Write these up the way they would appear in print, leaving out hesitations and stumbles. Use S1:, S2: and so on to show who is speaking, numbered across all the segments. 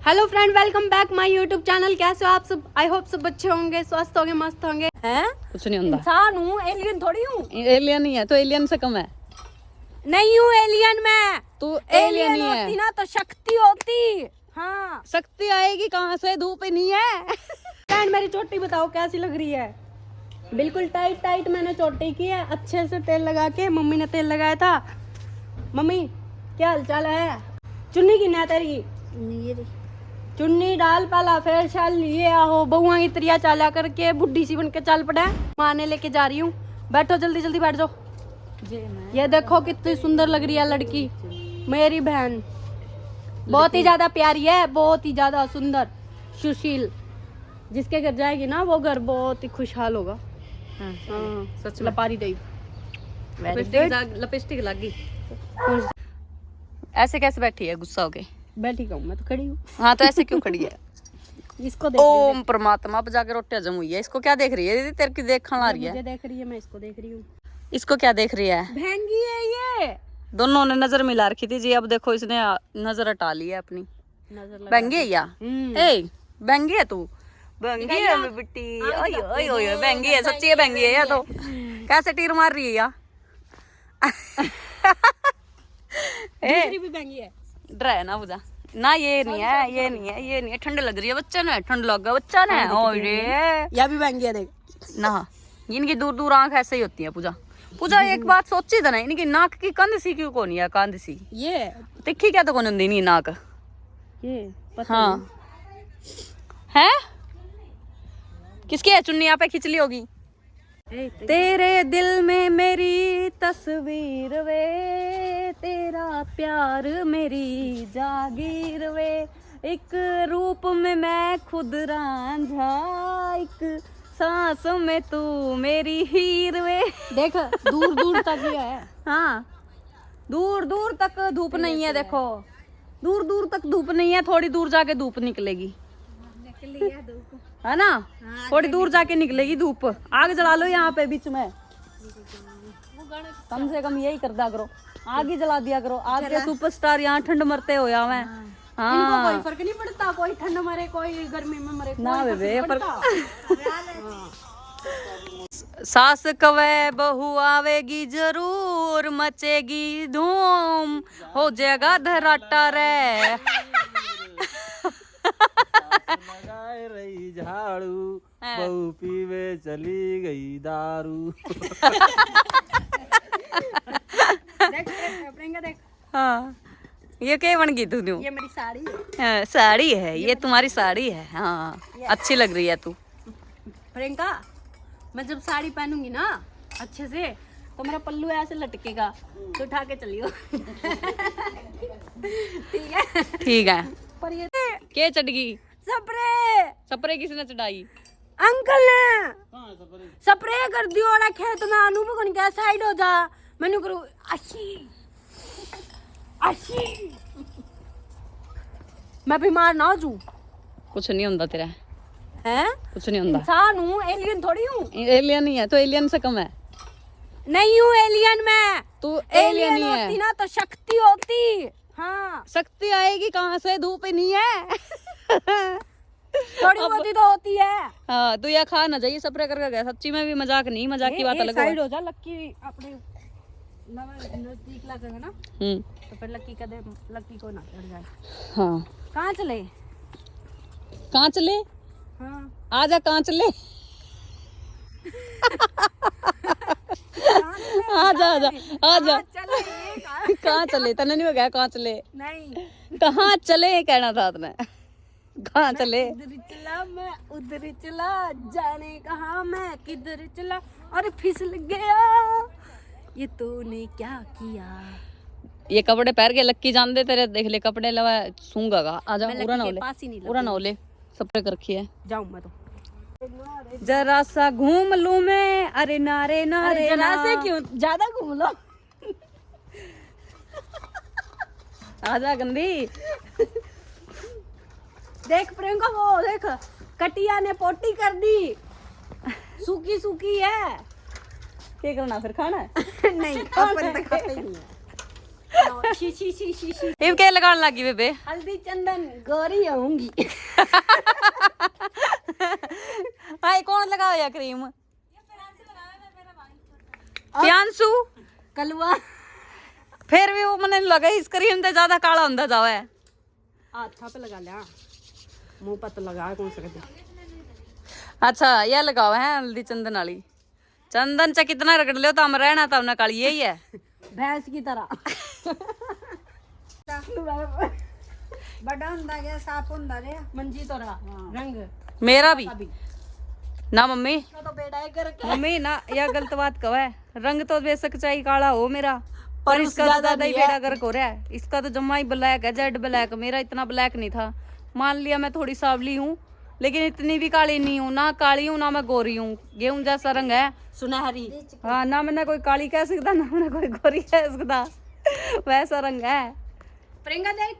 S1: Hello friend, welcome back my YouTube channel. कैसे हो आप सब? आई होप सब अच्छे होंगे, स्वस्थ होंगे, मस्त होंगे। हैं?
S2: कुछ नहीं होता।
S1: इंसान हूँ, एलियन थोड़ी हूँ।
S2: एलियन ही है तो एलियन से कम है।
S1: नहीं हूँ एलियन मैं।
S2: तू एलियन ही है।
S1: होती ना तो शक्ति होती। हाँ,
S2: शक्ति आएगी कहाँ से? धूप ही नहीं है।
S1: फ्रेंड मेरी चोटी बताओ कैसी लग रही है? बिल्कुल टाइट टाइट मैंने चोटी की है, अच्छे से तेल लगा के। मम्मी ने तेल लगाया था। मम्मी क्या हाल चाल है? चुन्नी की ना तेरी चुन्नी डाल पहला, फिर शाल लिए आहो। बहुआ की तरिया चाला करके बुढ़ी सी बन के चल पड़े। माने लेके जा रही हूँ। बैठो, जल्दी जल्दी बैठ जाओ। ये देखो कितनी सुंदर लग रही है लड़की, मेरी बहन। बहुत ही ज्यादा प्यारी है, बहुत ही ज्यादा सुंदर, सुशील। जिसके घर जाएगी ना वो घर बहुत ही खुशहाल होगा।
S2: हाँ,
S1: सच लपारी दई।
S2: लिपस्टिक लग गई। ऐसे कैसे बैठी है गुस्सा हो गई?
S1: बैठी कहूँ मैं तो खड़ी हूँ।
S2: हाँ तो ऐसे क्यों खड़ी है?
S1: इसको देख
S2: ओम परमात्मा, अब जाके रोटी हजम हुई है। इसको क्या देख रही है दीदी? तेरे की देख खा रही है।
S1: मुझे देख रही है, मैं इसको देख रही हूँ।
S2: इसको क्या देख रही है?
S1: महंगी है ये।
S2: दोनों ने नजर मिला रखी थी जी। अब देखो इसने नजर हटा ली है अपनी। बहंगी है या? ए बहंगी है तू? बहंगी है मेरी बेटी। ओए ओए ओए बहंगी है, सच्ची है बहंगी है या? तो कैसे तीर मार रही है या?
S1: दूसरी भी महंगी है।
S2: डर है ना बुझा ना? ये नहीं है, ये नहीं है, ये नहीं है। ठंड लग रही है बच्चा ने, ठंड लग गया बच्चा ने। ओए
S1: या भी महंगी है, देख
S2: ना। इनकी दूर दूर आंख ऐसे ही होती है। पूजा पूजा एक बात सोची था ना, इनकी नाक की कंध सी क्यों कोनी है? कंध सी
S1: ये
S2: तिखी क्या तो कौन होती नहीं नाक।
S1: ये पता
S2: हाँ है किसकी है? चुन्नी यहाँ पे खिंच ली होगी।
S1: तेरे दिल में मेरी तस्वीर वे, तेरा प्यार मेरी जागीर वे। एक रूप में मैं खुद रांझा, एक सांस में तू मेरी हीर वे। देख दूर दूर तक ही है।
S2: हाँ दूर दूर तक धूप नहीं है। देखो दूर दूर तक धूप नहीं है, थोड़ी दूर जाके धूप निकलेगी, है ना? थोड़ी दूर जाके निकलेगी धूप। आग जला लो यहाँ पे बीच में, कम से कम यही कर दिया करो। आग ही जला दिया करो। आग के सुपरस्टार यहाँ ठंड मरते हो या मैं।
S1: इनको कोई फर्क नहीं पड़ता, कोई ठंड मरे कोई गर्मी में मरे,
S2: ना बेबे सास कवे बहू आवेगी जरूर, मचेगी धूम, हो जाएगा धराटा रे।
S3: लगाए रही झाड़ू, बहू पीवे चली गई दारू।
S1: देख प्रियंका देख।
S2: हाँ ये क्या बन गई तू?
S1: ये मेरी साड़ी है।
S2: हाँ, साड़ी है ये तुम्हारी साड़ी है। हाँ अच्छी लग रही है तू।
S1: प्रियंका मैं जब साड़ी पहनूंगी ना अच्छे से तो मेरा पल्लू ऐसे लटकेगा, तो उठा के चलियो। ठीक है?
S2: ठीक है।
S1: पर ये
S2: के चढ़गी?
S1: स्प्रे
S2: स्प्रे किसने चढ़ाई?
S1: अंकल ने स्प्रे कर दियो ना खेत में। अनूप को क्या साइड हो जा, मैंने करू अच्छी अच्छी। मैं बीमार ना हो जू।
S2: कुछ नहीं होता तेरा।
S1: हैं?
S2: कुछ नहीं होता।
S1: इंसान हूँ, एलियन थोड़ी हूँ।
S2: एलियन ही है तो एलियन से कम है।
S1: नहीं हूँ एलियन मैं।
S2: तू एलियन ही
S1: होती
S2: है।
S1: ना तो शक्ति होती। हाँ,
S2: शक्ति आएगी कहाँ से? धूप ही नहीं है।
S1: थोड़ी बहुत ही तो होती है।
S2: हाँ तू या खा ना जाइए स्प्रे करके गया। सच्ची में भी मजाक नहीं, मजाक की बात अलग
S1: साइड हो जा। लक्की अपने नजदीक लगेगा ना तो फिर लक्की का दे, लक्की को ना चढ़ जाए।
S2: हाँ
S1: कहाँ चले?
S2: कहाँ चले?
S1: हाँ
S2: आजा कहाँ चले? आजा आजा आजा। कहाँ चले? तने नहीं हो गया कहाँ चले?
S1: नहीं,
S2: कहाँ चले कहना था तुमने। कहाँ चले?
S1: उधर चला मैं उधर चला, जाने कहाँ मैं किधर चला, और फिसल गया। ये तूने क्या किया?
S2: ये कपड़े पहन के लक्की जान दे तेरे। देख ले कपड़े लवा सूंगा का। आजा पूरा ना
S1: नहीं
S2: पूरा ना ले। स्प्रे कर रखी है।
S1: जाऊं मैं तो।
S2: जरा सा घूम लूं मैं। अरे नारे नारे
S1: जरा से क्यों, ज्यादा घूम लो।
S2: आजा गंदी।
S1: देख प्रियंका वो देख, कटिया ने पोटी कर दी, सूखी सूखी है।
S2: क्या करना फिर? खाना है?
S1: नहीं अपन तो खाते ही नहीं है। She she she she she
S2: इब क्या लगाने लगी बेबे?
S1: हल्दी चंदन गौरी आऊंगी।
S2: हाय कौन लगाओ या क्रीम? प्यांसु
S1: कलवा
S2: फिर भी वो मैंने लगा इस क्रीम ते ज्यादा काला होंदा जावे।
S1: अच्छा पे लगा लिया, मुंह पर तो लगा कौन सकते।
S2: अच्छा ये लगाओ है हल्दी चंदन वाली। चंदन च कितना रगड़ लियो तो हम रहना था हमने काली यही है
S1: भैंस की तरह।
S4: बड़ा हुंदा गया साफ हुंदा रे
S1: मंजी तो रहा रंग
S2: मेरा भी
S1: अभी
S2: ना मम्मी।
S1: तो बेटा है कर
S2: मम्मी ना यह गलत बात कहो है। रंग तो बेशक चाहे काला हो मेरा, पर
S1: पर
S2: इसका
S1: उसका
S2: तो ज्यादा ही
S1: नहीं है।
S2: बेड़ा गर्क हो रहा है। इसका तो जम्मा ही ब्लैक है, जेड ब्लैक। मेरा इतना ब्लैक नहीं था। मान लिया मैं थोड़ी सावली हूँ लेकिन इतनी भी काली नहीं हूँ, ना काली हूँ ना मैं गोरी हूँ। गेहूं जैसा रंग है।
S1: सुनहरी।
S2: हाँ ना मैंने कोई काली कह सकता ना मैंने कोई गोरी कह सकता, वैसा रंग है।
S1: प्रियंका देख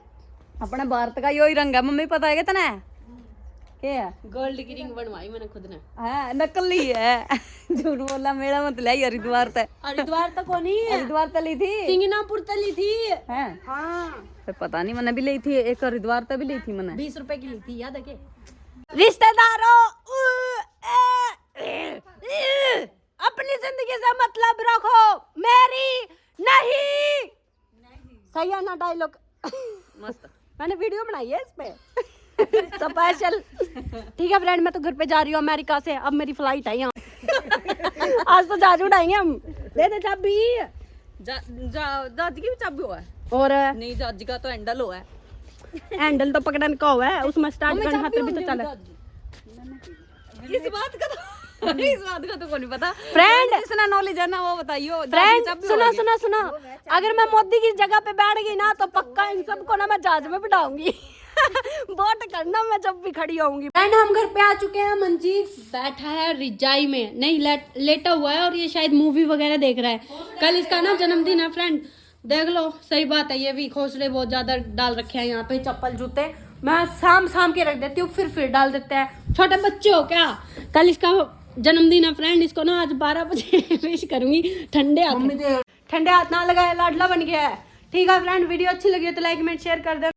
S2: अपने भारत का यही रंग है। मम्मी पता है कितना है? क्या है?
S1: गोल्ड की रिंग बनवाई मैंने खुद ने।
S2: है नकली है। झूठ बोला मेरा मत ले हरिद्वार तक।
S1: हरिद्वार तो कौन ही है,
S2: हरिद्वार तक ली थी
S1: सिंगनापुर तली थी।
S2: है।
S1: हाँ
S2: फिर पता नहीं मैंने भी ली थी एक हरिद्वार तक भी ली थी मैंने।
S1: 20 रुपए की ली थी, याद है के? रिश्तेदारों अपनी जिंदगी से मतलब रखो, मेरी नहीं। सही है ना डायलॉग?
S2: मस्त।
S1: मैंने वीडियो बनाई है इस पे स्पेशल। ठीक है फ्रेंड, मैं तो घर पे जा रही हूँ अमेरिका से। अब मेरी फ्लाइट है यहाँ। आज तो जहाज उड़ाएंगे हम। दे दे चाबी।
S2: जहाज की भी चाबी हुआ है?
S1: और
S2: नहीं जहाज का तो हैंडल हुआ है।
S1: हैंडल तो पकड़ने का हुआ है, उसमें स्टार्ट करना हाथ भी तो चला।
S2: इस बात का तो को नहीं पता।
S1: फ्रेंड
S2: जिसने नॉलेज है ना वो बताइयो।
S1: फ्रेंड सुनो सुनो सुनो, अगर मैं मोदी की जगह पे बैठ गई ना तो पक्का इन सबको ना मैं जहाज में बिठाऊंगी। वोट करना मैं जब भी खड़ी होंगी। फ्रेंड हम घर पे आ चुके हैं। मंजीत बैठा है रिजाई में, नहीं लेटा हुआ है और ये शायद मूवी वगैरह देख रहा है। कल इसका ना जन्मदिन है फ्रेंड, देख लो। सही बात है, ये भी घोंसले बहुत ज्यादा डाल रखे हैं यहाँ पे। चप्पल जूते मैं साम के रख देती हूँ, फिर डाल देते हैं। छोटे बच्चे हो क्या? कल इसका जन्मदिन है फ्रेंड, इसको ना आज 12 बजे विश करूंगी। ठंडे हाथ ना लगाए, लाडला बन गया है। ठीक है फ्रेंड, वीडियो अच्छी लगी है तो लाइक कमेंट शेयर कर दे।